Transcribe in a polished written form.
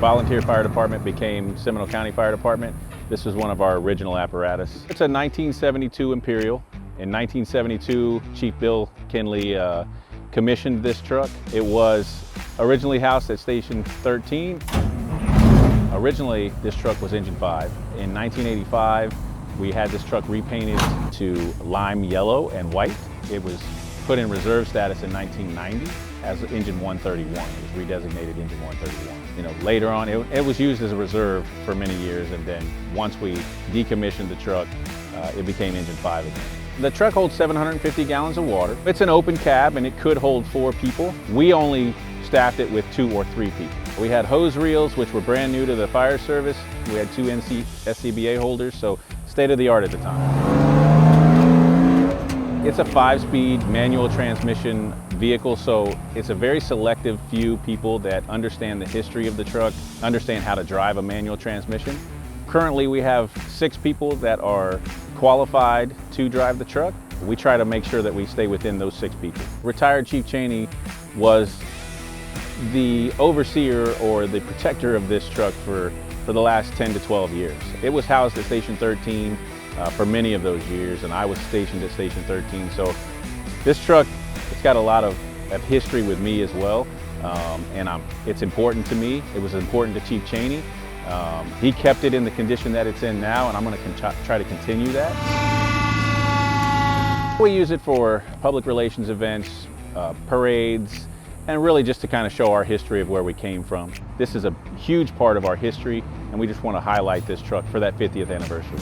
volunteer fire department became Seminole County Fire Department, this was one of our original apparatus. It's a 1972 Imperial. In 1972, Chief Bill Kinley commissioned this truck. It was originally housed at Station 13. Originally, this truck was engine 5. In 1985, we had this truck repainted to lime yellow and white. It was put in reserve status in 1990 as engine 131. It was redesignated engine 131. You know, later on, it was used as a reserve for many years, and then once we decommissioned the truck, it became engine 5 again. The truck holds 750 gallons of water. It's an open cab and it could hold 4 people. We only staffed it with 2 or 3 people. We had hose reels, which were brand new to the fire service. We had 2 SCBA holders, so state of the art at the time. It's a 5-speed manual transmission vehicle, so it's a very selective few people that understand the history of the truck, understand how to drive a manual transmission. Currently, we have 6 people that are qualified to drive the truck. We try to make sure that we stay within those 6 people. Retired Chief Cheney was the overseer or the protector of this truck for the last 10 to 12 years. It was housed at Station 13 for many of those years, and I was stationed at Station 13. So this truck, it's got a lot of history with me as well, and it's important to me. It was important to Chief Cheney. He kept it in the condition that it's in now, and I'm going to try to continue that. We use it for public relations events, parades, and really just to kind of show our history of where we came from. This is a huge part of our history, and we just want to highlight this truck for that 50th anniversary.